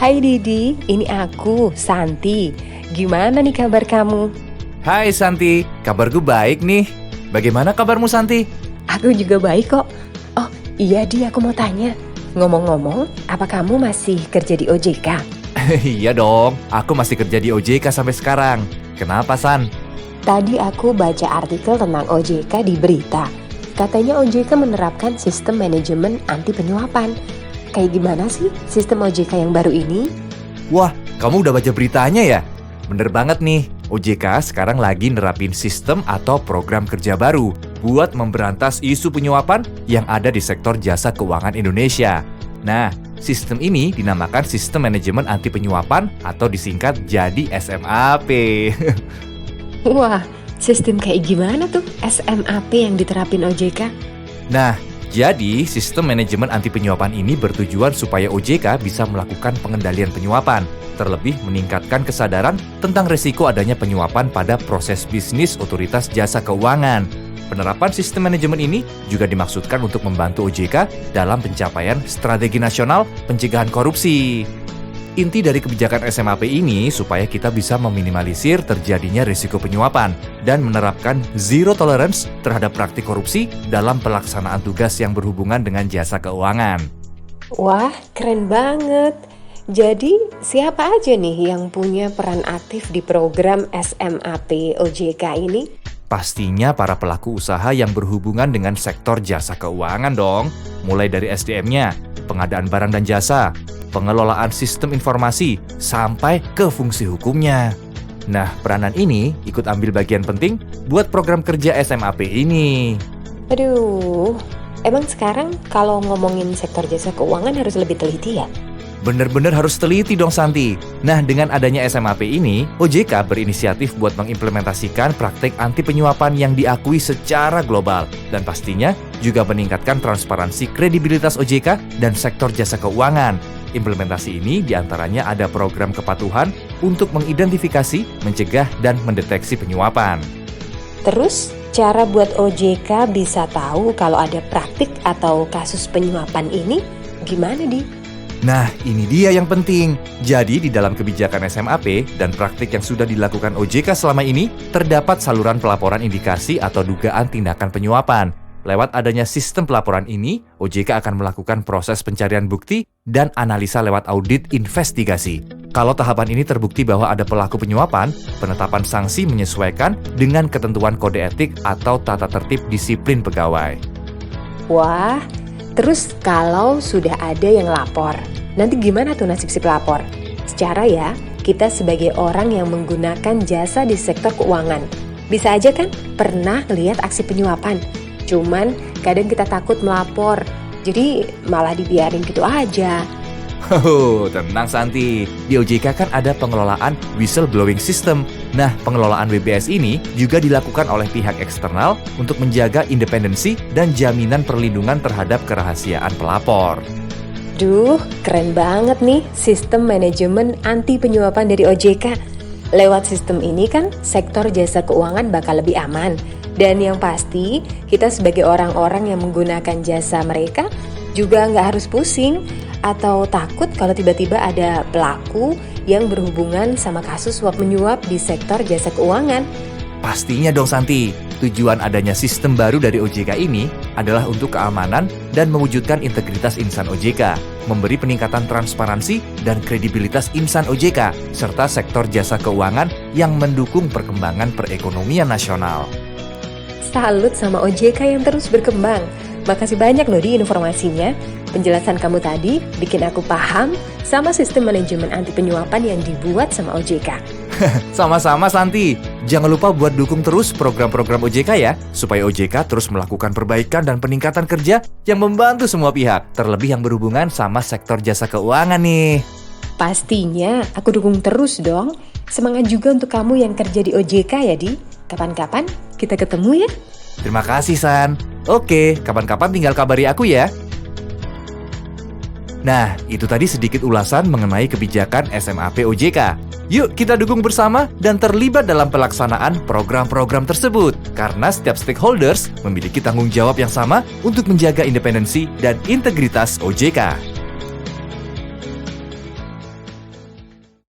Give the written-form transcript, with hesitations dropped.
Hai Didi, ini aku, Santi. Gimana nih kabar kamu? Hai Santi, kabarku baik nih. Bagaimana kabarmu Santi? Aku juga baik kok. Oh iya Di, aku mau tanya. Ngomong-ngomong, apa kamu masih kerja di OJK? Iya dong, aku masih kerja di OJK sampai sekarang. Kenapa San? Tadi aku baca artikel tentang OJK di berita. Katanya OJK menerapkan sistem manajemen anti penyuapan. Kayak gimana sih sistem OJK yang baru ini? Wah, kamu udah baca beritanya ya? Bener banget nih, OJK sekarang lagi nerapin sistem atau program kerja baru buat memberantas isu penyuapan yang ada di sektor jasa keuangan Indonesia. Nah, sistem ini dinamakan Sistem Manajemen Anti Penyuapan atau disingkat jadi SMAP. Wah, sistem kayak gimana tuh SMAP yang diterapin OJK? Nah, jadi sistem manajemen anti penyuapan ini bertujuan supaya OJK bisa melakukan pengendalian penyuapan, terlebih meningkatkan kesadaran tentang risiko adanya penyuapan pada proses bisnis otoritas jasa keuangan. Penerapan sistem manajemen ini juga dimaksudkan untuk membantu OJK dalam pencapaian strategi nasional pencegahan korupsi. Inti dari kebijakan SMAP ini supaya kita bisa meminimalisir terjadinya risiko penyuapan dan menerapkan zero tolerance terhadap praktik korupsi dalam pelaksanaan tugas yang berhubungan dengan jasa keuangan. Wah, keren banget. Jadi, siapa aja nih yang punya peran aktif di program SMAP OJK ini? Pastinya para pelaku usaha yang berhubungan dengan sektor jasa keuangan dong, mulai dari SDM-nya, pengadaan barang dan jasa, pengelolaan sistem informasi, sampai ke fungsi hukumnya. Nah, peranan ini ikut ambil bagian penting buat program kerja SMAP ini. Aduh, emang sekarang kalau ngomongin sektor jasa keuangan harus lebih teliti ya? Bener-bener harus teliti dong Santi. Nah, dengan adanya SMAP ini, OJK berinisiatif buat mengimplementasikan praktik anti penyuapan yang diakui secara global. Dan pastinya juga meningkatkan transparansi kredibilitas OJK dan sektor jasa keuangan. Implementasi ini diantaranya ada program kepatuhan untuk mengidentifikasi, mencegah, dan mendeteksi penyuapan. Terus, cara buat OJK bisa tahu kalau ada praktik atau kasus penyuapan ini gimana, Di? Nah, ini dia yang penting. Jadi, di dalam kebijakan SMAP dan praktik yang sudah dilakukan OJK selama ini, terdapat saluran pelaporan indikasi atau dugaan tindakan penyuapan. Lewat adanya sistem pelaporan ini, OJK akan melakukan proses pencarian bukti dan analisa lewat audit investigasi. Kalau tahapan ini terbukti bahwa ada pelaku penyuapan, penetapan sanksi menyesuaikan dengan ketentuan kode etik atau tata tertib disiplin pegawai. Wah, terus kalau sudah ada yang lapor, nanti gimana tuh nasib si pelapor? Secara ya, kita sebagai orang yang menggunakan jasa di sektor keuangan, bisa aja kan pernah ngelihat aksi penyuapan. Cuman kadang kita takut melapor, jadi malah dibiarin gitu aja. Tenang Santi, di OJK kan ada pengelolaan whistleblowing system. Nah, pengelolaan WBS ini juga dilakukan oleh pihak eksternal untuk menjaga independensi dan jaminan perlindungan terhadap kerahasiaan pelapor. Duh, keren banget nih sistem manajemen anti penyuapan dari OJK. Lewat sistem ini kan sektor jasa keuangan bakal lebih aman. Dan yang pasti, kita sebagai orang-orang yang menggunakan jasa mereka juga nggak harus pusing atau takut kalau tiba-tiba ada pelaku yang berhubungan sama kasus suap menyuap di sektor jasa keuangan. Pastinya dong Santi, tujuan adanya sistem baru dari OJK ini adalah untuk keamanan dan mewujudkan integritas insan OJK, memberi peningkatan transparansi dan kredibilitas insan OJK, serta sektor jasa keuangan yang mendukung perkembangan perekonomian nasional. Salut sama OJK yang terus berkembang. Makasih banyak loh Di informasinya. Penjelasan kamu tadi bikin aku paham sama sistem manajemen anti penyuapan yang dibuat sama OJK. Sama-sama Santi. Jangan lupa buat dukung terus program-program OJK ya, supaya OJK terus melakukan perbaikan dan peningkatan kerja yang membantu semua pihak, terlebih yang berhubungan sama sektor jasa keuangan nih. Pastinya, aku dukung terus dong. Semangat juga untuk kamu yang kerja di OJK ya Di. Kapan-kapan kita ketemu ya. Terima kasih San. Oke, kapan-kapan tinggal kabari aku ya. Nah, itu tadi sedikit ulasan mengenai kebijakan SMAP OJK. Yuk kita dukung bersama dan terlibat dalam pelaksanaan program-program tersebut. Karena setiap stakeholders memiliki tanggung jawab yang sama untuk menjaga independensi dan integritas OJK.